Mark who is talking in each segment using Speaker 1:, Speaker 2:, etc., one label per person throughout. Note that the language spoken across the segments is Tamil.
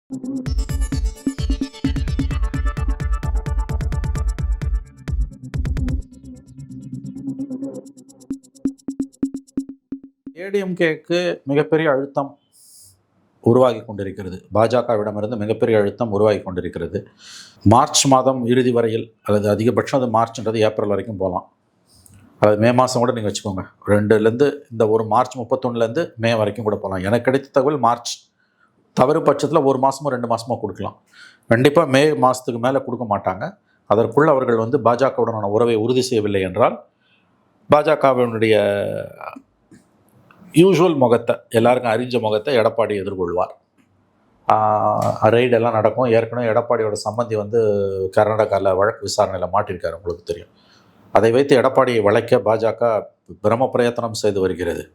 Speaker 1: ஏடிஎம்கேக்கு மிகப்பெரிய அழுத்தம் உருவாகி கொண்டிருக்கிறது. பாஜகவிடமிருந்து மிகப்பெரிய அழுத்தம் உருவாகி கொண்டிருக்கிறது. மார்ச் மாதம் இறுதி வரையில், அல்லது அதிகபட்சம் அது மார்ச்ன்றது ஏப்ரல் வரைக்கும் போகலாம், அல்லது மே மாதம் கூட நீங்கள் வச்சுக்கோங்க. 2லேருந்து இந்த ஒரு மார்ச் 31லேருந்து மே வரைக்கும் கூட போகலாம். எனக்கு கிடைத்த தகவல் மார்ச், தவறு பட்சத்தில் 1 மாதமோ 2 மாதமோ கொடுக்கலாம். கண்டிப்பாக மே மாதத்துக்கு மேலே கொடுக்க மாட்டாங்க. அதற்குள் அவர்கள் பாஜகவுடனான உறவை உறுதி செய்யவில்லை என்றால் பாஜகவினுடைய யூஷுவல் முகத்தை, எல்லாருக்கும் அறிஞ்ச முகத்தை எடப்பாடி எதிர்கொள்வார். ரெய்டெல்லாம் நடக்கும். ஏற்கனவே எடப்பாடியோட சம்பந்தி கர்நாடகாவில் வழக்கு விசாரணையில் மாட்டியிருக்காரு, உங்களுக்கு தெரியும். அதை வைத்து எடப்பாடியை வளைக்க பாஜக பிரம பிரயத்தனம் செய்து வருகிறது.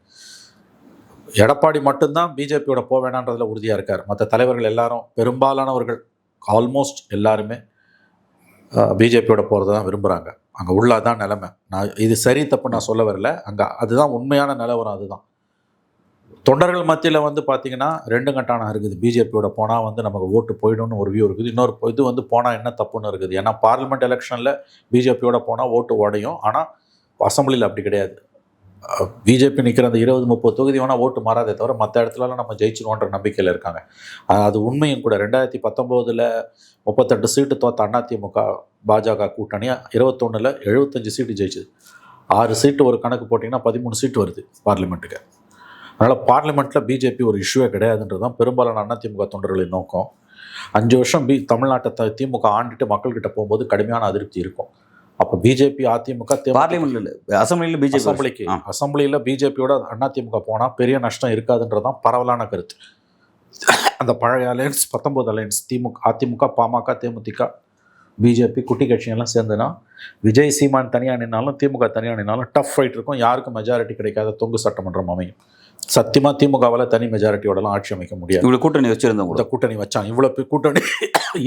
Speaker 1: எடப்பாடி மட்டும்தான் பிஜேபியோட வேணான்றதில் உறுதியாக இருக்கார். மற்ற தலைவர்கள் எல்லாரும், பெரும்பாலானவர்கள், ஆல்மோஸ்ட் எல்லாருமே பிஜேபியோட போகிறத தான் விரும்புகிறாங்க. அங்கே உள்ளதான் நிலைமை. நான் இது சரி தப்பு நான் சொல்ல வரல, அங்கே அதுதான் உண்மையான நிலவரம். அதுதான் தொண்டர்கள் மத்தியில் பார்த்தீங்கன்னா 2 கட்டானம் இருக்குது. பிஜேபியோட போனால் நமக்கு ஓட்டு போயிடும்னு ஒரு வியூ இருக்குது. இன்னொரு இது போனால் என்ன தப்புன்னு இருக்குது. ஏன்னா பார்லிமெண்ட் எலெக்ஷனில் பிஜேபியோட போனால் ஓட்டு உடையும். ஆனால் அசம்பிளியில் அப்படி கிடையாது. பிஜேபி நிற்கிற அந்த 20-30 தொகுதி வேணால் ஓட்டு மாறாதே தவிர மற்ற இடத்துலலாம் நம்ம ஜெயிச்சிருவோன்ற நம்பிக்கையில் இருக்காங்க. அது உண்மையும் கூட. 2019 38 சீட்டு தோற்ற அதிமுக பாஜக கூட்டணியாக 21 75 சீட்டு ஜெயிச்சுது. 6 சீட்டு ஒரு கணக்கு போட்டிங்கன்னா 13 சீட்டு வருது பார்லிமெண்ட்டுக்கு. அதனால் பார்லிமெண்ட்டில் பிஜேபி ஒரு இஷ்யூவே கிடையாதுன்றது தான் பெரும்பாலான அதிமுக தொண்டர்களின் நோக்கம். 5 வருஷம் தமிழ்நாட்டை திமுக ஆண்டுட்டு மக்கள்கிட்ட போகும்போது கடுமையான அதிருப்தி இருக்கும். அப்போ பிஜேபி அதிமுக அசம்பிளியில் பிஜேபியோட அதிமுக போனால் பெரிய நஷ்டம் இருக்காதுன்றது தான் பரவலான கருத்து. அந்த பழைய alliance 19 alliance AIADMK PMK DMDK BJP குட்டி கட்சியெல்லாம் சேர்ந்துன்னா விஜய் சீமான் தனியாக நின்னாலும் திமுக தனியாக நின்னாலும் டஃப் ஃபைட் இருக்கும். யாருக்கும் மெஜாரிட்டி கிடைக்காத தொங்கு சட்டமன்றம் அமையும். சத்தியமாக திமுகவால் தனி மெஜாரிட்டியோடலாம் ஆட்சி அமைக்க முடியாது.
Speaker 2: இவ்வளோ கூட்டணி வச்சுருந்தவங்க,
Speaker 1: இந்த கூட்டணி வச்சான். இவ்வளோ கூட்டணி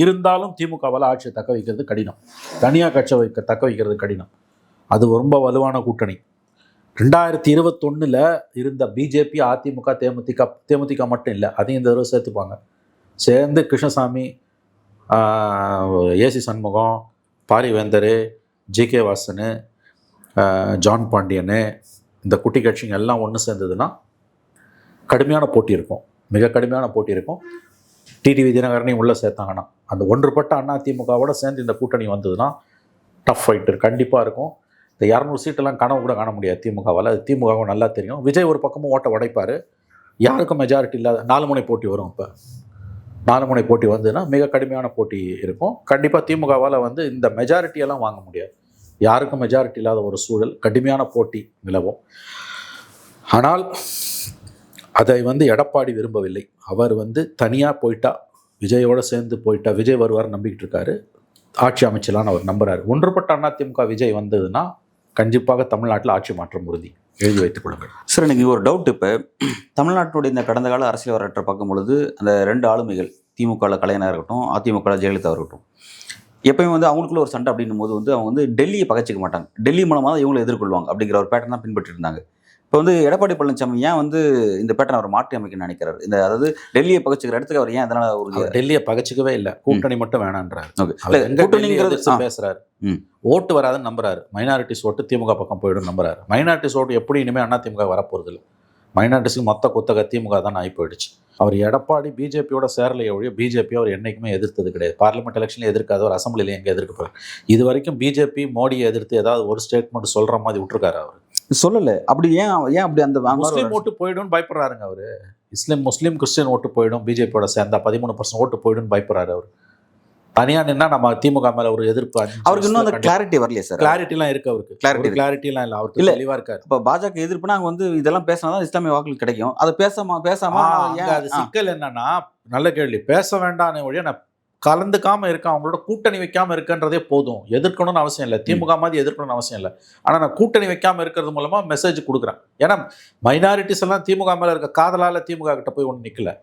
Speaker 1: இருந்தாலும் திமுகவால் ஆட்சியை தக்க வைக்கிறது கடினம். தனியாக கட்சி தக்க வைக்கிறது கடினம். அது ரொம்ப வலுவான கூட்டணி. 2021 இருந்த பிஜேபி அதிமுக தேமுதிக மட்டும் இல்லை, அதையும் இந்த தடவை சேர்த்துப்பாங்க. சேர்ந்து கிருஷ்ணசாமி, ஏசி சண்முகம், பாரிவேந்தர், ஜிகே வாசனு, ஜான் பாண்டியனு, இந்த குட்டி கட்சிங்க எல்லாம் ஒன்று சேர்ந்ததுன்னா கடுமையான போட்டி இருக்கும். மிக கடுமையான போட்டி இருக்கும். டிடிவி தினகரனையும் உள்ளே சேர்த்தாங்கன்னா அந்த ஒன்றுபட்ட அதிமுகவோட சேர்ந்து இந்த கூட்டணி வந்ததுன்னா டஃப் ஃபைட்டு கண்டிப்பாக இருக்கும். இந்த 200 சீட்டெல்லாம் கனவு கூட காண முடியாது திமுகவால். அது திமுகவும் நல்லா தெரியும். விஜய் ஒரு பக்கமும் ஓட்ட உடைப்பார். யாருக்கும் மெஜாரிட்டி இல்லாத 4 முனை போட்டி வரும். இப்போ 4 முனை போட்டி வந்ததுன்னா மிக கடுமையான போட்டி இருக்கும். கண்டிப்பாக திமுகவால் இந்த மெஜாரிட்டியெல்லாம் வாங்க முடியாது. யாருக்கும் மெஜாரிட்டி இல்லாத ஒரு சூழல், கடுமையான போட்டி நிலவும். ஆனால் அதை எடப்பாடி விரும்பவில்லை. அவர் தனியாக போயிட்டா, விஜயோடு சேர்ந்து போயிட்டா, விஜய் வருவார் நம்பிக்கிட்டு இருக்காரு. ஆட்சி அமைச்சலான்னு அவர் நம்புறாரு. ஒன்றுபட்ட அதிமுக விஜய் வந்ததுன்னா கண்டிப்பாக தமிழ்நாட்டில் ஆட்சி மாற்றம் உறுதி. எழுதி வைத்துக் கொள்ளுங்கள்
Speaker 2: சார். எனக்கு ஒரு டவுட். இப்போ தமிழ்நாட்டுடைய இந்த கடந்த கால அரசியல் வரலாற்றை பார்க்கும் பொழுது அந்த 2 ஆளுமைகள், திமுகவில் கலைஞராக இருக்கட்டும், அதிமுகவில் ஜெயலலிதா இருக்கட்டும், எப்பயும் அவங்களுக்குள்ள ஒரு சண்டை அப்படின்னும் போது அவங்க டெல்லியை பகச்சிக்க மாட்டாங்க. டெல்லி மூலமாக தான் இவங்களை எதிர்கொள்வாங்க அப்படிங்கிற ஒரு பேட்டர்ன் தான் பின்பற்றி இருந்தாங்க. இப்போ எடப்பாடி பழனிசாமி ஏன் இந்த பேட்டர்ன் அவர் மாற்றி அமைக்க நினைக்கிறார்? அதாவது டெல்லியை பகச்சிக்கிற இடத்துக்கு அவர் ஏன் அதனால ஒரு
Speaker 1: டெல்லியை பகச்சிக்கவே இல்லை, கூட்டணி மட்டும் வேணான்றாரு. பேசுறாரு, ஓட்டு வராதுன்னு நம்புறாரு. மைனாரிட்டிஸ் ஓட்டு திமுக பக்கம் போயிடும் நம்புறாரு. மைனாரிட்டிஸ் ஓட்டு எப்படி இனிமேல் அதிமுக வரப்போறது இல்லை. மைனாரிட்டிஸ்க்கு மொத்த குத்தக திமுக தான் ஆகி போயிடுச்சு. அவர் எடப்பாடி பிஜேபியோட சேரலையை ஒழிய பிஜேபி அவர் என்றைக்குமே எதிர்த்தது கிடையாது. பார்லிமெண்ட் எலெக்ஷனில் எதிர்க்காத ஒரு அசம்பிளியில் எங்கே எதிர்க்க இது வரைக்கும் பிஜேபி மோடியை எதிர்த்து ஏதாவது ஒரு ஸ்டேட்மெண்ட் சொல்கிற மாதிரி விட்டுருக்காரு. அவர் சொல்லலை. அப்படி ஏன் அப்படி அந்த முஸ்லீம் ஓட்டு போயிடும்னு பயப்படுறாருங்க அவர். முஸ்லீம் கிறிஸ்டின் ஓட்டு போயிடும், பிஜேபியோட சேர்ந்தா 13% ஓட்டு போயிடும்னு பயப்படுறாரு அவர். தனியாக நின்னா நம்ம திமுக மேலே ஒரு எதிர்ப்பு.
Speaker 2: அவருக்கு இன்னும் அந்த கிளாரிட்டி வரலையே சார்.
Speaker 1: கிளாரிட்டிலாம் இருக்கு அவருக்கு. கிளாரிட்டிலாம் இல்லை அவருக்கு. தெளிவாக இருக்காரு.
Speaker 2: இப்போ பாஜக எதிர்ப்புனா அங்கே இதெல்லாம் பேசினா தான் இஸ்லாமிய வாக்குகள் கிடைக்கும். அதை பேசாம
Speaker 1: அது சிக்கல் என்னன்னா, நல்ல கேள்வி. பேச வேண்டாம் ஒழிய நான் கலந்துக்காமல் இருக்கேன், அவங்களோட கூட்டணி வைக்காமல் இருக்குன்றதே போதும். எதிர்க்கணும்னு அவசியம் இல்லை, திமுக மாதிரி எதிர்க்கணும்னு அவசியம் இல்லை. ஆனால் நான் கூட்டணி வைக்காமல் இருக்கிறது மூலமாக மெசேஜ் கொடுக்குறேன். ஏன்னா மைனாரிட்டிஸ் எல்லாம் திமுக மேலே இருக்க காதலால் திமுக கிட்ட போய் ஒன்று நிற்கல.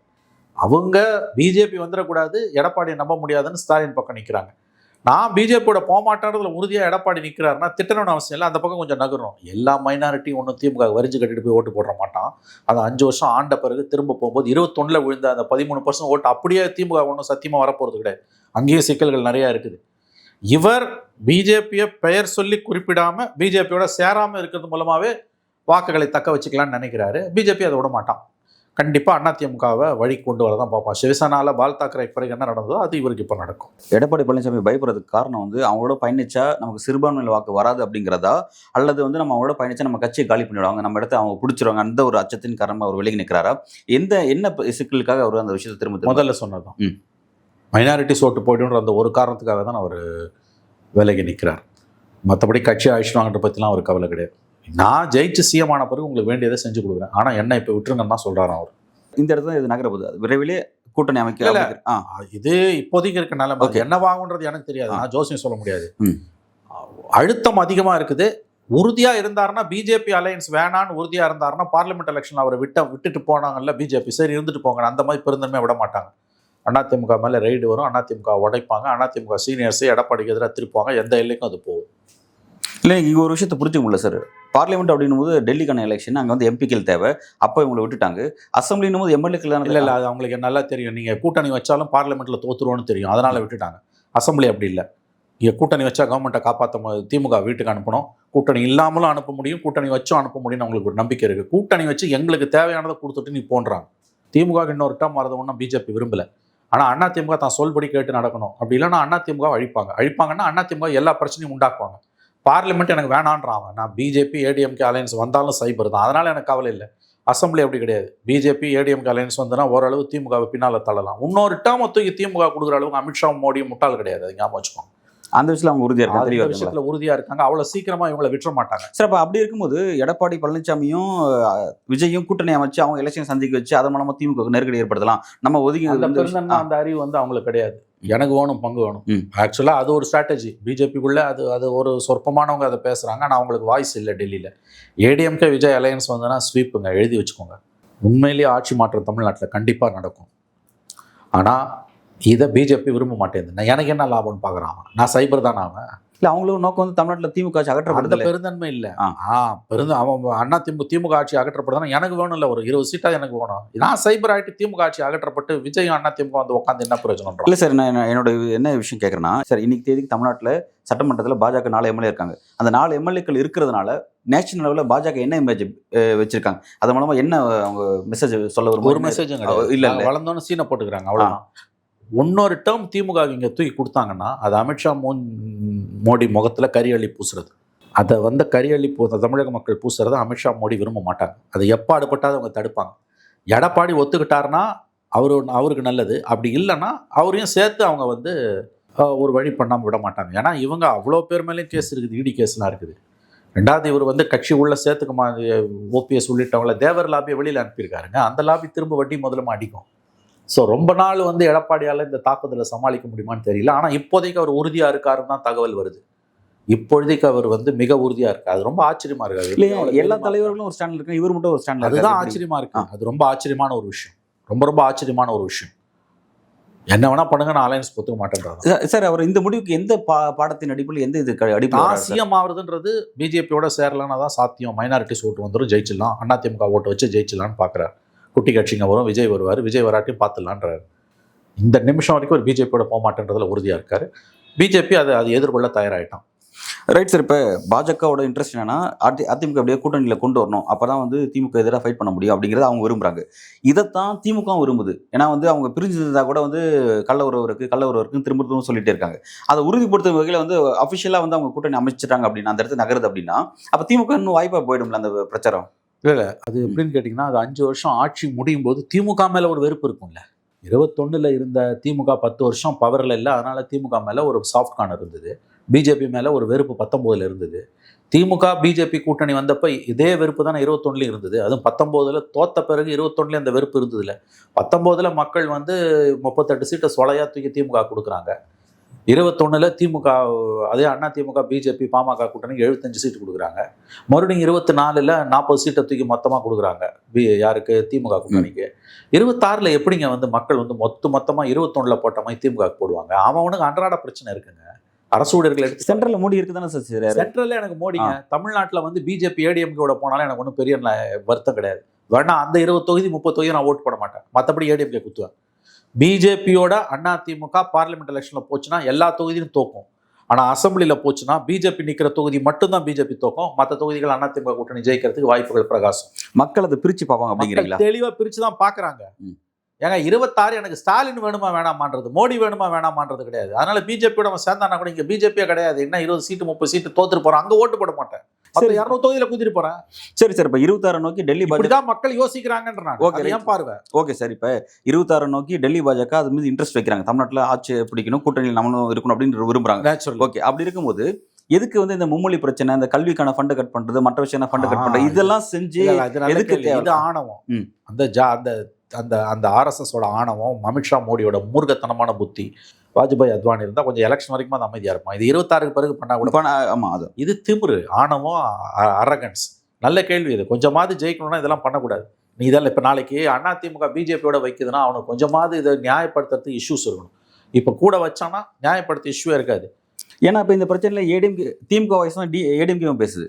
Speaker 1: அவங்க பிஜேபி வந்துடக்கூடாது, எடப்பாடியை நம்ப முடியாதுன்னு ஸ்டாலின் பக்கம் நிற்கிறாங்க. நான் பிஜேபியோட போகமாட்டேன்றதுல உறுதியாக எடப்பாடி நிற்கிறாருன்னா திட்டணும்னு அவசியம் இல்லை, அந்த பக்கம் கொஞ்சம் நகரும். எல்லா மைனாரிட்டியும் ஒன்றும் திமுக வரிஞ்சு கட்டிட்டு போய் ஓட்டு போட மாட்டான். அது 5 வருஷம் ஆண்ட பிறகு திரும்ப போகும்போது 21 விழுந்த அந்த 13% ஓட்டு அப்படியே திமுக ஒன்றும் சத்தியமாக வரப்போகிறது கிடையாது. அங்கேயும் சிக்கல்கள் நிறையா இருக்குது. இவர் பிஜேபியை பெயர் சொல்லி குறிப்பிடாமல் பிஜேபியோட சேராமல் இருக்கிறது மூலமாகவே வாக்குகளை தக்க வச்சுக்கலான்னு நினைக்கிறாரு. பிஜேபி அதை விட மாட்டான். கண்டிப்பாக அதிமுகவை வழி கொண்டு வரதான் பார்ப்பான். சிவசேனால பால் தாக்கரே பிறகு என்ன நடந்ததோ அது இவருக்கு இப்போ நடக்கும்.
Speaker 2: எடப்பாடி பழனிசாமி பயப்படுறதுக்கு காரணம் வந்து அவங்களோட பயணிச்சா நமக்கு சிறுபான்மையில் வாக்கு வராது அப்படிங்கிறதா, அல்லது வந்து நம்ம அவங்களோட பயணிச்சா நம்ம கட்சியை காலி பண்ணிவிடுவாங்க, நம்ம இடத்த அவங்க பிடிச்சிருவாங்க, அந்த ஒரு அச்சத்தின் காரணமாக அவர் விலகி நிற்கிறாரா? என்ன சிக்கலுக்காக அவர் அந்த விஷயத்தை திரும்ப
Speaker 1: முதல்ல சொன்னதும் மைனாரிட்டி ஓட்டு போய்டுன்ற அந்த ஒரு காரணத்துக்காக தான் அவர் விலகி நிற்கிறார். மற்றபடி கட்சி அழிச்சுவாங்கன்ற பற்றிலாம் அவர் கவலை கிடையாது. நான் ஜெயிச்சு சிஎம் ஆன பிறகு உங்களுக்கு வேண்டியதை செஞ்சு கொடுக்குறேன், ஆனால் என்ன இப்போ விட்டுருங்கன்னு தான் சொல்கிறாராம் அவர்.
Speaker 2: இந்த இடத்துல இது நகர போகுது, விரைவிலே கூட்டணி அமைக்க
Speaker 1: இது இப்போதைக்கு இருக்க நிலைமை. என்ன வாங்குன்றது எனக்கு தெரியாது, நான் ஜோசியம் சொல்ல முடியாது. அழுத்தம் அதிகமாக இருக்குது. உறுதியாக இருந்தாருன்னா பிஜேபி அலையன்ஸ் வேணான்னு உறுதியாக இருந்தாருன்னா பார்லிமெண்ட் எலெக்ஷன் அவரை விட்டுட்டு போனாங்கல்ல பிஜேபி, சரி இருந்துட்டு போங்க, அந்த மாதிரி பெருந்தன்மையை விட மாட்டாங்க. அதிமுக மேலே ரைடு வரும், அதிமுக உடைப்பாங்க, அதிமுக சீனியர்ஸை எடப்பாடிக்கு எதிராக திருப்பாங்க, எந்த எல்லைக்கும் அது போகும்.
Speaker 2: இல்லை, இங்கே ஒரு விஷயத்தை புரிஞ்சுக்க முடியல சார். பார்லிமெண்ட் அப்படின்னும் போது டெல்லிக்கான எலெக்ஷன், அங்கே வந்து எம்பிக்கள் தேவை, அப்போ இவங்களை விட்டுட்டாங்க. அசம்பிளின்னும் போது எம்எல்ஏக்கள்
Speaker 1: இல்லை அது அவங்களுக்கு நல்லா தெரியும். நீங்கள் கூட்டணி வச்சாலும் பார்லிமெண்ட்டில் தோத்துருவோன்னு தெரியும், அதனால் விட்டுட்டாங்க. அசம்பிளி அப்படி இல்லை. இங்கே கூட்டணி வச்சா கவர்மெண்ட்டை காப்பாற்ற திமுக வீட்டுக்கு அனுப்பணும், கூட்டணி இல்லாமலும் அனுப்ப முடியும், கூட்டணி வச்சும் அனுப்ப முடியும்னு அவங்களுக்கு ஒரு நம்பிக்கை இருக்குது. கூட்டணி வச்சு எங்களுக்கு தேவையானதை கொடுத்துட்டு நீ போன்றாங்க. திமுக இன்னொரு டேர்ம் வரது ஒன்றும் பிஜேபி விரும்பலை. ஆனால் அதிமுக தான் சொல்படி கேட்டு நடக்கணும். அப்படி இல்லைன்னா அதிமுக அழிப்பாங்கன்னா அதிமுக எல்லா பிரச்சனையும் உண்டாக்குவாங்க. பார்லிமெண்ட் எனக்கு வேணான்றாங்க. நான் பிஜேபி ஏடிஎம்கே அலையன்ஸ் வந்தாலும் சைபர் தான், அதனால் எனக்கு கவலை இல்லை. அசம்பிளி அப்படி கிடையாது. பிஜேபி ஏடிஎம்கே அலையன்ஸ் வந்ததுன்னா ஓரளவு திமுகவை பின்னால் தள்ளலாம். இன்னொரு டேர்ம் தூக்கி திமுக கொடுக்குற அளவுக்கு அமித்ஷா மோடி முட்டாள் கிடையாது, அது ஞாபகம் வச்சுக்கோங்க.
Speaker 2: அந்த விஷயத்தில் அவங்க உறுதியாக இருக்காங்க,
Speaker 1: அந்த விஷயத்தில் உறுதியாக இருக்காங்க. அவ்வளோ சீக்கிரமாக இவங்களை விட்டுற மாட்டாங்க.
Speaker 2: சார், அப்போ அப்படி இருக்கும்போது எடப்பாடி பழனிசாமியும் விஜயும் கூட்டணி அமைச்சு அவங்க எலெக்ஷன் சந்திக்க வச்சு அதன் மூலமாக திமுக நெருக்கடி ஏற்படுத்தலாம், நம்ம ஒதுக்கி
Speaker 1: அந்த அறிவு வந்து அவங்களுக்கு கிடையாது. எனக்கு வேணும், பங்கு வேணும். ஆக்சுவலாக அது ஒரு ஸ்ட்ராட்டஜி பிஜேபிக்குள்ளே. அது ஒரு சொற்பமானவங்க அதை பேசுகிறாங்க, ஆனால் அவங்களுக்கு வாய்ஸ் இல்லை டெல்லியில். ஏடிஎம்கே விஜய் அலையன்ஸ் வந்ததுன்னா ஸ்வீப்புங்க, எழுதி வச்சுக்கோங்க. உண்மையிலேயே ஆட்சி மாற்றம் தமிழ்நாட்டில் கண்டிப்பாக நடக்கும். ஆனால் இதை பிஜேபி விரும்ப மாட்டேங்குது. எனக்கு என்ன லாபம்னு பார்க்குறான். நான் சைபர் தானே அவன்.
Speaker 2: இல்லை, அவங்களும் நோக்கம் வந்து தமிழ்நாட்டில் திமுக ஆட்சி அகற்றப்படுது, பெருந்தன்மை இல்லை.
Speaker 1: அவன் திமுக ஆட்சி அகற்றப்படுதுன்னா எனக்கு வேணும் இல்லை, ஒரு 20 சீட்டாக எனக்கு வேணும். நான் சைபர் ஆகிட்டு திமுக ஆட்சி அகற்றப்பட்டு விஜய் திமுக வந்து உட்காந்து என்ன பிரயோஜனம்?
Speaker 2: இல்லை சார், நான் என்னோட என்ன விஷயம் கேட்குறேன்னா, சார் இன்னைக்கு தேதிக்கு தமிழ்நாட்டில் சட்டமன்றத்தில் பாஜக 4 எம்எல்ஏ இருக்காங்க. அந்த 4 எம்எல்ஏக்கள் இருக்கிறதுனால நேஷனல் லெவலில் பாஜக என்ன இமேஜ் வச்சிருக்காங்க, அது மூலமாக என்ன அவங்க மெசேஜ் சொல்ல வரும்?
Speaker 1: ஒரு மெசேஜ் இல்லை, வளர்ந்தோன்னு சீனை போட்டுக்கிறாங்க, அவ்வளோதான். இன்னொரு டேர்ம் திமுக இங்கே தூக்கி கொடுத்தாங்கன்னா அது அமித்ஷா மோடி முகத்தில் கரியள்ளி பூசுறது. அதை வந்து கரியள்ளி தமிழக மக்கள் பூசுறதை அமித்ஷா மோடி விரும்ப மாட்டாங்க. அதை எப்போ அடுப்பட்டாவது அவங்க தடுப்பாங்க. எடப்பாடி ஒத்துக்கிட்டாருன்னா அவருக்கு நல்லது, அப்படி இல்லைன்னா அவரையும் சேர்த்து அவங்க வந்து ஒரு வழி பண்ணாமல் விட மாட்டாங்க. ஏன்னா இவங்க அவ்வளோ பேர் மேலேயும் கேஸ் இருக்குது, இடி கேஸ்லாம் இருக்குது. ரெண்டாவது இவர் வந்து கட்சி உள்ள சேர்த்துக்குமா ஓபிஎஸ் உள்ளிட்டவங்கள தேவர் லாபியை வெளியில் அனுப்பியிருக்காருங்க. அந்த லாபி திரும்ப வட்டி முதலமாக அடிக்கும். ஸோ ரொம்ப நாள் வந்து எடப்பாடியால் இந்த தாக்குதலை சமாளிக்க முடியுமான்னு தெரியல. ஆனால் இப்போதைக்கு அவர் உறுதியாக இருக்காருன்னு தான் தகவல் வருது. இப்பொழுதைக்கு அவர் வந்து மிக உறுதியாக இருக்காரு. அது ரொம்ப ஆச்சரியமாக இருக்காது.
Speaker 2: இல்லையா, எல்லா தலைவர்களும் ஒரு ஸ்டாண்டில் இருக்கு, இவர் மட்டும் ஒரு ஸ்டாண்டில்.
Speaker 1: அதுதான் ஆச்சரியமாக இருக்கு. அது ரொம்ப ஆச்சரியமான ஒரு விஷயம், ரொம்ப ஆச்சரியமான ஒரு விஷயம். என்ன வேணா பண்ணுங்க, நான் அலையன்ஸ் ஒத்துக்க மாட்டேன்றாங்க
Speaker 2: சார். அவர் இந்த முடிவுக்கு எந்த பாடத்தின் அடிப்படையில், எந்த இது அடிப்படையில்
Speaker 1: சிஎம் ஆகுறதுன்றது பிஜேபியோட சேரலன்னா தான் சாத்தியம். மைனாரிட்டிஸ் ஓட்டு வந்துடும், ஜெயிச்சிடலாம். அதிமுக ஓட்டு வச்சு ஜெயிச்சிடலான்னு பார்க்குறாரு. குட்டி கட்சிங்க வரும், விஜய் வருவார், விஜய் வராட்டியும் பார்த்துடலான்றாரு. இந்த நிமிஷம் வரைக்கும் ஒரு பிஜேபியோட போக மாட்டேன்றதுல உறுதியாக இருக்காரு. பிஜேபி அதை எதிர்கொள்ள தயாராகிட்டான்.
Speaker 2: Right sir. இப்போ பாஜகவோட இன்ட்ரெஸ்ட் என்னன்னா அதிமுக அப்படியே கூட்டணியில் கொண்டு வரணும், அப்போ தான் வந்து திமுக எதிராக ஃபைட் பண்ண முடியும் அப்படிங்கிறத அவங்க விரும்புகிறாங்க. இதைத்தான் திமுக விரும்புது. ஏன்னா வந்து அவங்க பிரிஞ்சிருந்தா கூட வந்து கள்ள உறவு திரும்ப சொல்லிட்டே இருக்காங்க. அதை உறுதிப்படுத்தும் வகையில் வந்து அஃபிஷியலாக வந்து அவங்க கூட்டணி அமைச்சிட்டாங்க அப்படின்னா, அந்த இடத்துல நகருது அப்படின்னா, அப்போ திமுக இன்னும் வாய்ப்பாக போயிடும்ல அந்த பிரச்சாரம்.
Speaker 1: இல்லை, அது எப்படின்னு கேட்டிங்கன்னா, அது 5 வருஷம் ஆட்சி முடியும் போது திமுக மேலே ஒரு வெறுப்பு இருக்கும்ல. 21 இருந்த திமுக 10 வருஷம் பவரில் இல்லை, அதனால் திமுக மேலே ஒரு சாஃப்ட் கார்னர் இருந்தது. பிஜேபி மேலே ஒரு வெறுப்பு 19 இருந்தது. திமுக பிஜேபி கூட்டணி வந்தப்போ இதே வெறுப்பு தானே 21 இருந்தது. அதுவும் 19 தோத்த பிறகு 21 அந்த வெறுப்பு இருந்ததில்ல. 19 மக்கள் வந்து 38 சீட்டை சொலையாக தூக்கி திமுக கொடுக்குறாங்க. 21 திமுக அதே அதிமுக பிஜேபி பாமக கூட்டணிக்கு 75 சீட்டு கொடுக்குறாங்க. மறுபடியும் 24 40 சீட்டை தூக்கி மொத்தமாக கொடுக்குறாங்க. யாருக்கு? திமுக கூட்டணிக்கு. 26 எப்படிங்க வந்து மக்கள் வந்து மொத்தமாக 21 போட்ட மாதிரி திமுக போடுவாங்க? அவனுக்கு அன்றாட பிரச்சனை இருக்குங்க. அரசு ஊழியர்கள் எடுத்து
Speaker 2: சென்ட்ரல்ல மோடி இருக்குதானே சார் செய்றாரு.
Speaker 1: சென்ட்ரல்ல எனக்கு மோடிங்க. தமிழ்நாட்டில் வந்து பிஜேபி ஏடிஎம்கேவோட போனாலும் எனக்கு ஒன்றும் பெரிய வருத்தம் கிடையாது. வேணா அந்த 20 தொகுதி 30 தொகுதி நான் ஓட்டு போட மாட்டேன், மற்றபடி ஏடிஎம்கே குத்துவேன். பிஜேபியோட அதிமுக பார்லிமெண்ட் எலெக்ஷன்ல போச்சுன்னா எல்லா தொகுதியும் தோக்கும். ஆனால் அசம்பிளியில் போச்சுன்னா பிஜேபி நிற்கிற தொகுதி மட்டும்தான் பிஜேபி தோக்கும், மற்ற தொகுதிகள் அதிமுக கூட்டணி ஜெயிக்கிறதுக்கு வாய்ப்புகள் பிரகாசம்.
Speaker 2: மக்கள் அதை பிரிச்சு பார்ப்பாங்க அப்படிங்கிறீங்களா?
Speaker 1: தெளிவாக பிரிச்சு தான் பார்க்குறாங்க. ஏங்க 26 எனக்கு ஸ்டாலின் வேணுமா வேணாமான்றது, மோடி வேணுமா வேணாமான்றது கிடையாது. அதனால பிஜேபியோட அவன் சேர்ந்தானா கூட இங்கே பிஜேபியே கிடையாது. என்ன 20 சீட்டு 30 சீட்டு தோத்துட்டு போறான், அங்கே ஓட்டு போட மாட்டேன். சரி 200 தொகுதியில் குதிட்டு போறேன்.
Speaker 2: சரி சார், இப்போ 26 நோக்கி டெல்லி பாஜக
Speaker 1: தான் மக்கள் யோசிக்கிறாங்கன்றாங்க. ஓகே, ஏன் பார்வை.
Speaker 2: ஓகே சார், இப்போ 26 நோக்கி டெல்லி பாஜக அது மீது இன்ட்ரெஸ்ட் வைக்கிறாங்க. தமிழ்நாட்டில் ஆட்சி பிடிக்கணும், கூட்டணியில் நம்மளும் இருக்கணும் அப்படின்னு விரும்புறாங்க. ஓகே, அப்படி இருக்கும்போது எதுக்கு வந்து இந்த மும்மொழி பிரச்சனை, இந்த கல்விக்கான ஃபண்ட் கட் பண்றது, மற்ற விஷயம் ஃபண்ட் கட் பண்றது, இதெல்லாம் செஞ்சு எதுக்கு?
Speaker 1: இது ஆணவம். அந்த அந்த அந்த ஆர்எஸ்எஸோட ஆணவம், அமித்ஷா மோடியோட மூர்க்கத்தனமான புத்தி. வாஜ்பாய் அத்வானி இருந்தால் கொஞ்சம் எலெக்ஷன் வரைக்கும் அது அமைதியாக இருப்பான். இது 26க்கு பிறகு பண்ணா கூட
Speaker 2: ஆமாம், அது
Speaker 1: இது திமிரு, ஆணவம், அரகன்ஸ். நல்ல கேள்வி இது. கொஞ்சமாவது ஜெயிக்கணும்னா இதெல்லாம் பண்ணக்கூடாது. நீ இதெல்லாம் இப்போ நாளைக்கு அதிமுக பிஜேபியோட வைக்குதுன்னா அவனுக்கு கொஞ்சமாவது இதை நியாயப்படுத்துறதுக்கு இஷ்யூஸ் இருக்கணும். இப்போ கூட வச்சானா நியாயப்படுத்த இஷ்யூவே இருக்காது.
Speaker 2: ஏன்னா இப்போ இந்த பிரச்சனையில் ஏடிஎம்கே திமுக வாய்ஸ் தான் ஏடிஎம்கே பேசுது.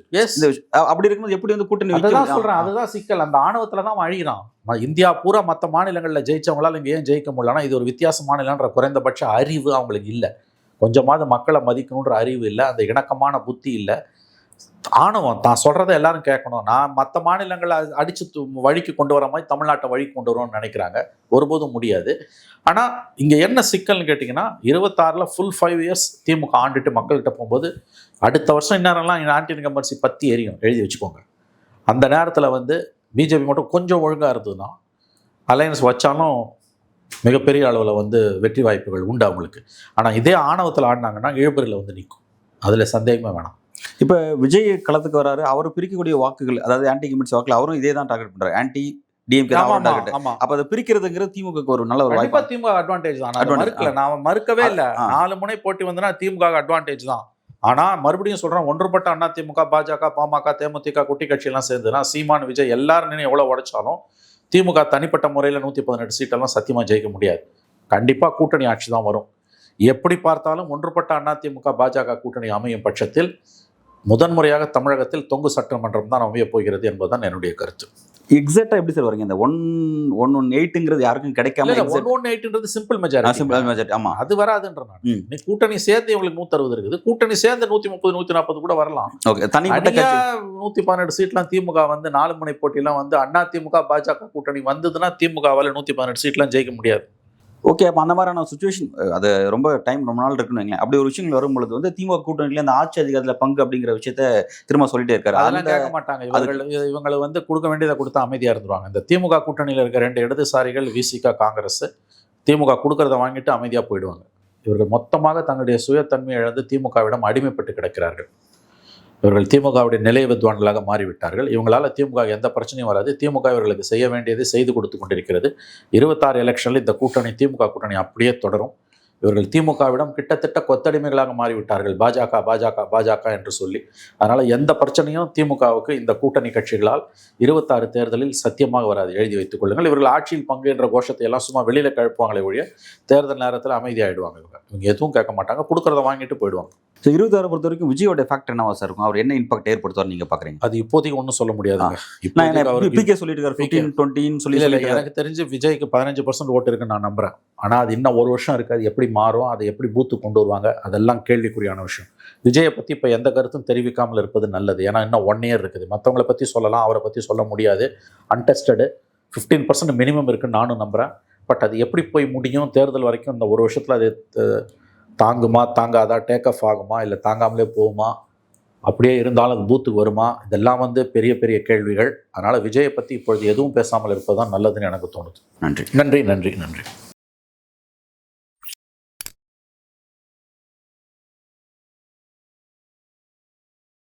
Speaker 2: அப்படி இருக்கும்போது எப்படி வந்து கூட்டணி
Speaker 1: அதுதான் சொல்றேன். அதுதான் சிக்கல். அந்த ஆணவத்துல தான் அழிகிறான். இந்தியா பூரா மற்ற மாநிலங்களில் ஜெயிச்சவங்களால இங்கே ஏன் ஜெயிக்க முடியலன்னா இது ஒரு வித்தியாச மாநிலன்ற குறைந்தபட்ச அறிவு அவங்களுக்கு இல்லை. கொஞ்சமாவது மக்களை மதிக்கணுன்ற அறிவு இல்லை, அந்த இணக்கமான புத்தி இல்லை, ஆணவம். தான் சொல்றதை எல்லாரும் கேட்கணும். நான் மற்ற மாநிலங்களை அடிச்சு வழிக்கு கொண்டு வர மாதிரி தமிழ்நாட்டை வழிக்கு கொண்டு வருவோம்னு நினைக்கிறாங்க. ஒருபோதும் முடியாது. ஆனால் இங்கே என்ன சிக்கல்னு கேட்டிங்கன்னா 26ல் ஃபுல் 5 இயர்ஸ் திமுக ஆண்டுட்டு மக்கள்கிட்ட போகும்போது அடுத்த வருஷம் இந்நேரம்லாம் ஆன்டி இன்கம்பன்சி பற்றி எரியும், எழுதி வச்சுக்கோங்க. அந்த நேரத்தில் வந்து பிஜேபி மட்டும் கொஞ்சம் ஒழுங்காக இருந்ததுன்னா அலையன்ஸ் வச்சாலும் மிகப்பெரிய அளவில் வந்து வெற்றி வாய்ப்புகள் உண்டு அவங்களுக்கு. ஆனால் இதே ஆணவத்தில் ஆடினாங்கன்னா இழுபறியில் வந்து நிற்கும், அதில் சந்தேகமே வேணாம்.
Speaker 2: இப்போ விஜய் களத்துக்கு வராரு, அவர் பிரிக்கக்கூடிய வாக்குகள், அதாவது ஆன்டி இன்கம்பன்சி வாக்குகள் அவரும் இதே தான் டார்கெட் பண்றாரு, ஆன்டி டிஎம்கே தான் டார்கெட். அப்ப அதை பிரிக்கிறதுங்கிறது திமுக ஒரு நல்ல ஒரு வாய்ப்பு.
Speaker 1: திமுக அட்வான்டேஜ் தான், நான் மறுக்கவே இல்லை. 4 முனை போட்டி வந்துன்னா திமுக அட்வான்டேஜ் தான். ஆனால் மறுபடியும் சொல்கிறேன், ஒன்றுபட்ட அதிமுக, பாஜக, பாமக, தேமுதிக, குட்டி கட்சியெல்லாம் சேர்ந்துன்னா சீமான், விஜய் எல்லாரும் எவ்வளோ உடைச்சாலும் திமுக தனிப்பட்ட முறையில் 118 சீட்டெல்லாம் சத்தியமாக ஜெயிக்க முடியாது. கண்டிப்பாக கூட்டணி ஆட்சி தான் வரும். எப்படி பார்த்தாலும் ஒன்றுபட்ட அதிமுக பாஜக கூட்டணி அமையும் பட்சத்தில் முதன்முறையாக தமிழகத்தில் தொங்கு சட்டமன்றம் தான் அமைய போகிறது என்பதுதான் என்னுடைய கருத்து.
Speaker 2: எக்ஸாக்டா எப்படி சார் வரீங்க? இந்த 118ங்கிறது யாருக்கும் கிடைக்காம
Speaker 1: 118ன்றது சிம்பிள் மெஜாரிட்டி. ஆமா, அது வராதுன்ற நான். நீ கூட்டணி சேர்ந்து இவங்களுக்கு 160 இருக்குது, கூட்டணி சேர்ந்து 130 140 கூட வரலாம்.
Speaker 2: ஓகே, தனிப்பட்ட கட்சி
Speaker 1: 118 சீட்லாம் திமுக வந்து 4 முனை போட்டிலாம் வந்து அதிமுக பாஜக கூட்டணி வந்ததுன்னா திமுகவால 118 சீட்லாம் ஜெயிக்க முடியாது.
Speaker 2: ஓகே, அப்போ அந்த மாதிரியான சுச்சுவேஷன், அது ரொம்ப நாள் இருக்குன்னு வைங்களேன். அப்படி ஒரு விஷயங்கள் வரும்பொழுது வந்து திமுக கூட்டணியில அந்த ஆட்சி அதிகாரத்தில் பங்கு அப்படிங்கிற விஷயத்த திரும்ப சொல்லிட்டே இருக்காரு.
Speaker 1: அதெல்லாம் கேட்க மாட்டாங்க இவங்களை வந்து கொடுக்க வேண்டியதை கொடுத்தா அமைதியா இருந்துருவாங்க. இந்த திமுக கூட்டணியில் இருக்க 2 இடதுசாரிகள், விசிக, காங்கிரஸ், திமுக கொடுக்கறத வாங்கிட்டு அமைதியா போயிடுவாங்க. இவர்கள் மொத்தமாக தங்களுடைய சுயத்தன்மையை இழந்து திமுகவிடம் அடிமைப்பட்டு கிடக்கிறார்கள். இவர்கள் திமுகவுடைய நிலை வித்வான்களாக மாறிவிட்டார்கள். இவங்களால திமுக எந்த பிரச்சனையும் வராது. திமுக இவர்களுக்கு செய்ய வேண்டியதை செய்து கொடுத்து கொண்டிருக்கிறது. 26 எலெக்ஷனில் இந்த கூட்டணி, திமுக கூட்டணி அப்படியே தொடரும். இவர்கள் திமுகவிடம் கிட்டத்தட்ட கொத்தடிமைகளாக மாறிவிட்டார்கள், பாஜக பாஜக பாஜக என்று சொல்லி. அதனால் எந்த பிரச்சனையும் திமுகவுக்கு இந்த கூட்டணி கட்சிகளால் 26 தேர்தலில் சத்தியமாக வராது, எழுதி வைத்துக் கொள்ளுங்கள். இவர்கள் ஆட்சியில் பங்கு என்ற கோஷத்தை எல்லாம் சும்மா வெளியில் கழுப்புவாங்களே ஒழிய தேர்தல் நேரத்தில் அமைதியாகிடுவாங்க. இவங்க எதுவும் கேட்க மாட்டாங்க, கொடுக்குறத வாங்கிட்டு போயிடுவாங்க.
Speaker 2: ஸோ 26 பொறுத்த வரைக்கும் விஜயோட ஃபேக்டர் என்னவா சார் இருக்கும்? அவர் என்ன இம்பாக்ட் ஏற்படுத்துவார் நீங்கள் பார்க்குறீங்க?
Speaker 1: அது இப்போதைக்கு ஒன்றும் சொல்ல முடியாதுங்க. எனக்கு தெரிஞ்சு விஜய்க்கு 15% ஓட்டு இருக்குன்னு நான் நம்புறேன். ஆனால் அது இன்னும் 1 வருஷம் இருக்குது. அது எப்படி மாறும், அதை எப்படி பூத்து கொண்டு வருவாங்க, அதெல்லாம் கேள்விக்குறியான விஷயம். விஜயை பற்றி இப்போ எந்த கருத்தும் தெரிவிக்காமல் இருப்பது நல்லது. ஏன்னா இன்னும் 1 இயர் இருக்குது. மற்றவங்களை பற்றி சொல்லலாம், அவரை பற்றி சொல்ல முடியாது. அன்டெஸ்டடு 15% மினிமம் இருக்குன்னு நானும் நம்புகிறேன். பட் அது எப்படி போய் முடியும் தேர்தல் வரைக்கும், இந்த 1 வருஷத்தில் அது தாங்குமா தாங்காதா, டேக் ஆஃப் ஆகுமா, இல்லை தாங்காமலே போகுமா, அப்படியே இருந்தாலும் அது பூத்துக்கு வருமா, இதெல்லாம் வந்து பெரிய பெரிய கேள்விகள். அதனால் விஜயை பற்றி இப்பொழுது எதுவும் பேசாமல் இருப்பது தான் நல்லதுன்னு எனக்கு தோணுது.
Speaker 2: நன்றி
Speaker 1: நன்றி நன்றி நன்றி.